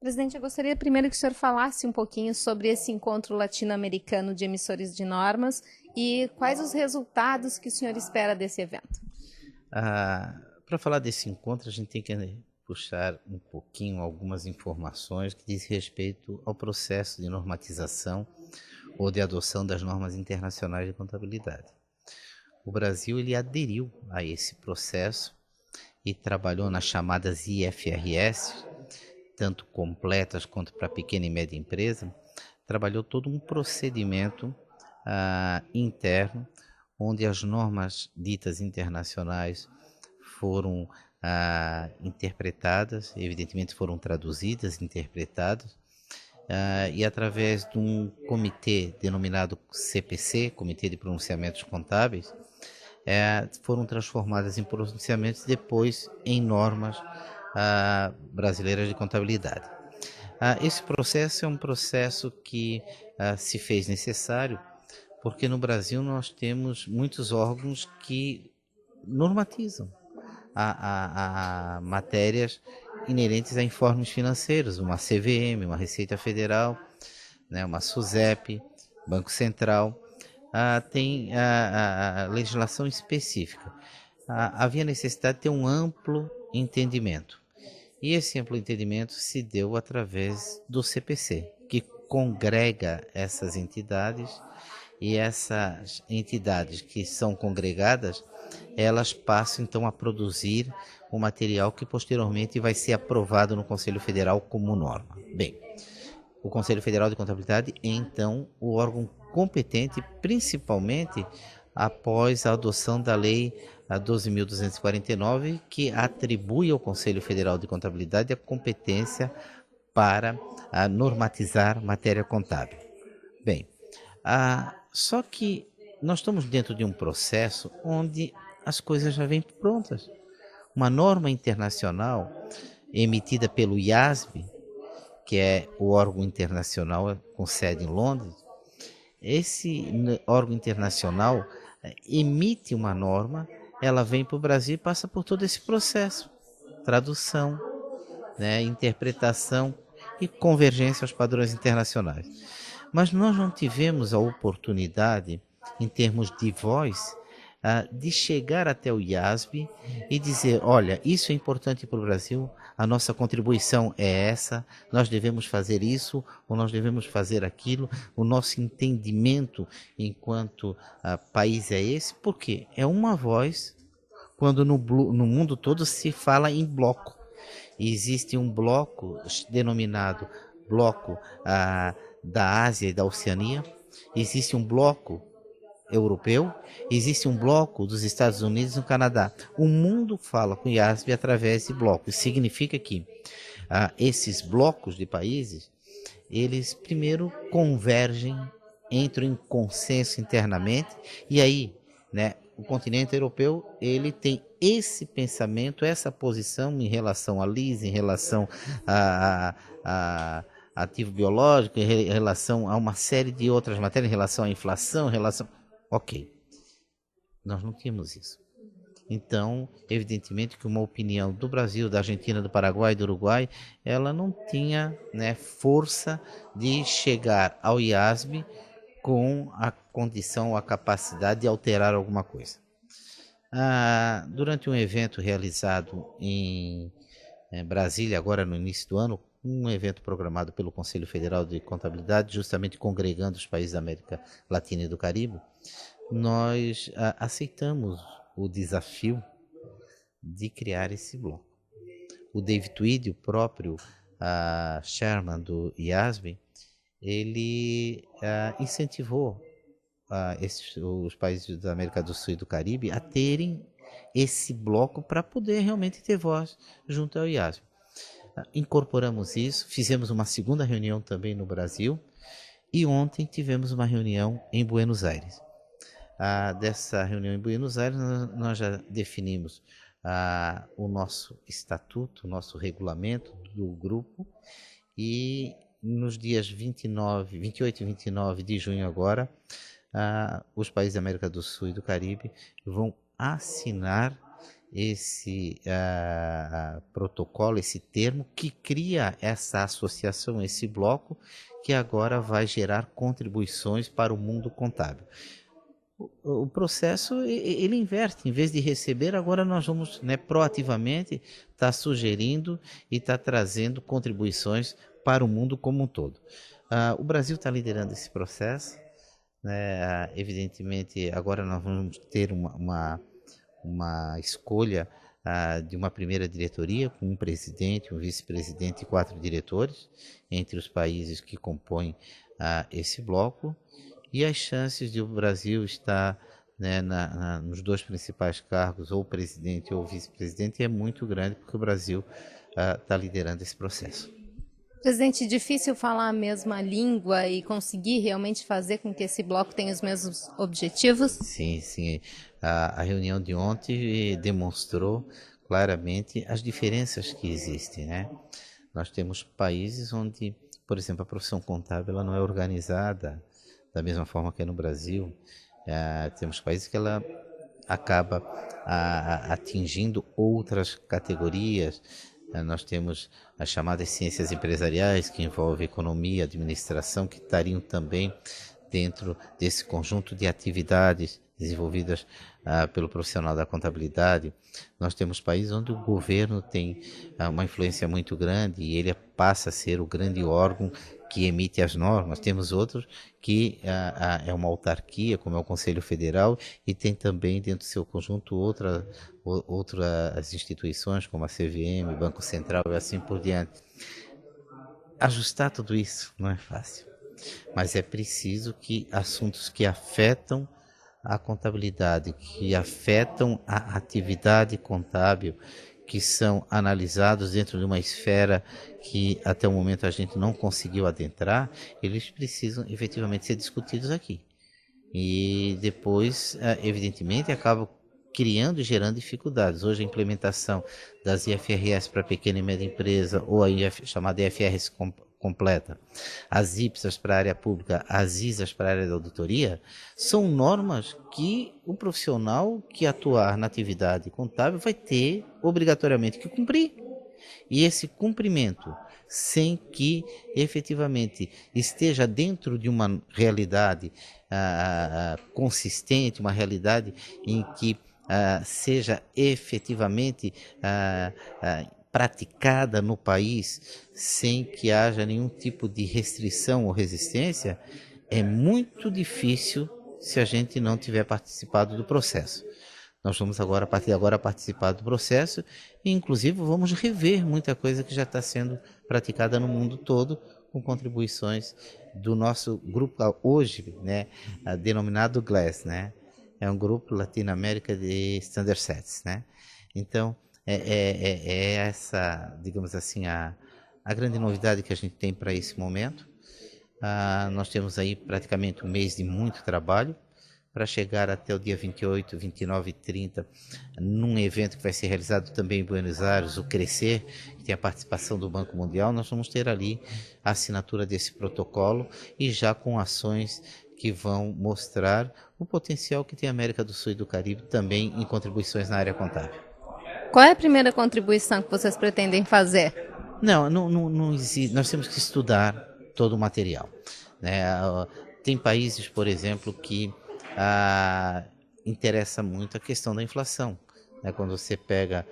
Presidente, eu gostaria primeiro que o senhor falasse um pouquinho sobre esse encontro latino-americano de emissores de normas e quais os resultados que o senhor espera desse evento. Para falar desse encontro, a gente tem que puxar um pouquinho algumas informações que diz respeito ao processo de normatização ou de adoção das normas internacionais de contabilidade. O Brasil ele aderiu a esse processo e trabalhou nas chamadas IFRS, tanto completas quanto para pequena e média empresa, trabalhou todo um procedimento interno, onde as normas ditas internacionais foram interpretadas, evidentemente foram traduzidas, interpretadas, e através de um comitê denominado CPC, Comitê de Pronunciamentos Contábeis, foram transformadas em pronunciamentos depois em normas brasileiras de contabilidade. Esse processo é um processo que se fez necessário porque no Brasil nós temos muitos órgãos que normatizam a matérias inerentes a informes financeiros, uma CVM, uma Receita Federal, né, uma SUSEP, Banco Central, tem a legislação específica. Havia necessidade de ter um amplo entendimento. E esse amplo entendimento se deu através do CPC, que congrega essas entidades, e essas entidades que são congregadas, elas passam então a produzir um material que posteriormente vai ser aprovado no Conselho Federal como norma. Bem, o Conselho Federal de Contabilidade é então o órgão competente, principalmente após a adoção da Lei 12.249, que atribui ao Conselho Federal de Contabilidade a competência para normatizar matéria contábil. Bem, só que nós estamos dentro de um processo onde as coisas já vêm prontas. Uma norma internacional emitida pelo IASB, que é o órgão internacional com sede em Londres, esse órgão internacional emite uma norma, ela vem para o Brasil e passa por todo esse processo, tradução, né, interpretação e convergência aos padrões internacionais. Mas nós não tivemos a oportunidade, em termos de voz, de chegar até o IASB e dizer, olha, isso é importante para o Brasil, a nossa contribuição é essa, nós devemos fazer isso ou nós devemos fazer aquilo, o nosso entendimento enquanto país é esse, porque é uma voz quando no mundo todo se fala em bloco. E existe um bloco denominado Bloco da Ásia e da Oceania, existe um bloco europeu, existe um bloco dos Estados Unidos e do Canadá. O mundo fala com o IASB através de blocos. Significa que esses blocos de países, eles primeiro convergem, entram em consenso internamente, e aí, né, o continente europeu ele tem esse pensamento, essa posição em relação à LIS, em relação a ativo biológico, em relação a uma série de outras matérias, em relação à inflação, em relação... Ok, nós não tínhamos isso. Então, evidentemente que uma opinião do Brasil, da Argentina, do Paraguai, do Uruguai, ela não tinha, né, força de chegar ao IASB com a condição, a capacidade de alterar alguma coisa. Durante um evento realizado em Brasília, agora no início do ano, um evento programado pelo Conselho Federal de Contabilidade, justamente congregando os países da América Latina e do Caribe, nós aceitamos o desafio de criar esse bloco. O David Tweed, o próprio chairman do IASB, ele incentivou os países da América do Sul e do Caribe a terem esse bloco para poder realmente ter voz junto ao IASB. Incorporamos isso, fizemos uma segunda reunião também no Brasil e ontem tivemos uma reunião em Buenos Aires. Dessa reunião em Buenos Aires nós já definimos o nosso estatuto, o nosso regulamento do grupo, e nos dias 28 e 29 de junho agora, os países da América do Sul e do Caribe vão assinar esse protocolo, esse termo que cria essa associação, esse bloco que agora vai gerar contribuições para o mundo contábil. O processo ele inverte, em vez de receber, agora nós vamos, né, proativamente estar sugerindo e estar trazendo contribuições para o mundo como um todo. O Brasil está liderando esse processo, né? Evidentemente, agora nós vamos ter uma escolha de uma primeira diretoria, com um presidente, um vice-presidente e 4 diretores, entre os países que compõem esse bloco, e as chances de o Brasil estar, né, nos 2 principais cargos, ou presidente ou vice-presidente, é muito grande, porque o Brasil está liderando esse processo. Presidente, difícil falar a mesma língua e conseguir realmente fazer com que esse bloco tenha os mesmos objetivos? Sim, sim. A reunião de ontem demonstrou claramente as diferenças que existem, né? Nós temos países onde, por exemplo, a profissão contábil ela não é organizada da mesma forma que é no Brasil. Temos países que ela acaba atingindo outras categorias. Nós temos as chamadas ciências empresariais, que envolvem economia, administração, que estariam também dentro desse conjunto de atividades desenvolvidas pelo profissional da contabilidade. Nós temos países onde o governo tem uma influência muito grande e ele passa a ser o grande órgão que emite as normas. Temos outros que é uma autarquia, como é o Conselho Federal, e tem também dentro do seu conjunto outras instituições, como a CVM, Banco Central e assim por diante. Ajustar tudo isso não é fácil, mas é preciso que assuntos que afetam a contabilidade, que afetam a atividade contábil, que são analisados dentro de uma esfera que até o momento a gente não conseguiu adentrar, eles precisam efetivamente ser discutidos aqui. E depois, evidentemente, acabam criando e gerando dificuldades. Hoje a implementação das IFRS para pequena e média empresa, ou a chamada IFRS completa, as IPSAs para a área pública, as ISAs para a área da auditoria, são normas que o profissional que atuar na atividade contábil vai ter obrigatoriamente que cumprir. E esse cumprimento, sem que efetivamente esteja dentro de uma realidade consistente, uma realidade em que seja efetivamente praticada no país sem que haja nenhum tipo de restrição ou resistência, é muito difícil se a gente não tiver participado do processo. Nós vamos agora, a partir de agora, participar do processo e, inclusive, vamos rever muita coisa que já está sendo praticada no mundo todo, com contribuições do nosso grupo hoje, né, denominado GLASS, né? É um grupo Latino-América de Standard Sets, né? Então, é essa, digamos assim, a grande novidade que a gente tem para esse momento. Nós temos aí praticamente um mês de muito trabalho para chegar até o dia 28, 29 e 30, num evento que vai ser realizado também em Buenos Aires, o Crescer, que tem a participação do Banco Mundial. Nós vamos ter ali a assinatura desse protocolo e já com ações que vão mostrar o potencial que tem a América do Sul e do Caribe também em contribuições na área contábil. Qual é a primeira contribuição que vocês pretendem fazer? Não existe. Nós temos que estudar todo o material, né? Tem países, por exemplo, que interessa muito a questão da inflação, né? Quando você pega,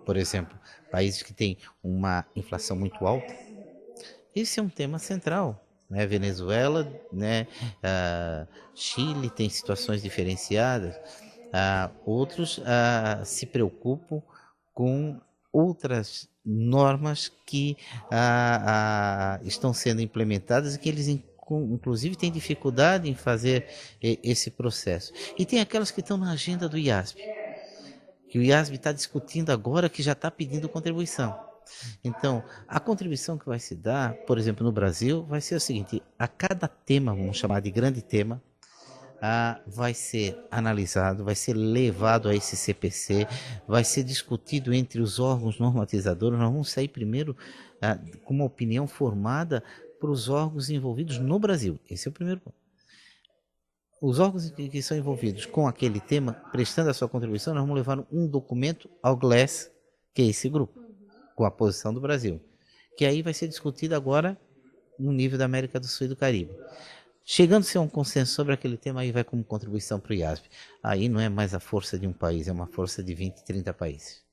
por exemplo, países que têm uma inflação muito alta, esse é um tema central. Né? Venezuela, né? Chile tem situações diferenciadas. Outros se preocupam com outras normas que estão sendo implementadas e que eles inclusive têm dificuldade em fazer esse processo. E tem aquelas que estão na agenda do IASB, que o IASB está discutindo agora, que já está pedindo contribuição. Então, a contribuição que vai se dar, por exemplo, no Brasil, vai ser o seguinte: a cada tema, vamos chamar de grande tema, vai ser analisado, vai ser levado a esse CPC, vai ser discutido entre os órgãos normatizadores. Nós vamos sair primeiro com uma opinião formada para os órgãos envolvidos no Brasil. Esse é o primeiro ponto. os órgãos que são envolvidos com aquele tema, prestando a sua contribuição, nós vamos levar um documento ao GLASS, que é esse grupo, com a posição do Brasil, que aí vai ser discutido agora no nível da América do Sul e do Caribe. Chegando-se a um consenso sobre aquele tema, aí vai como contribuição para o IASP. Aí não é mais a força de um país, é uma força de 20, 30 países.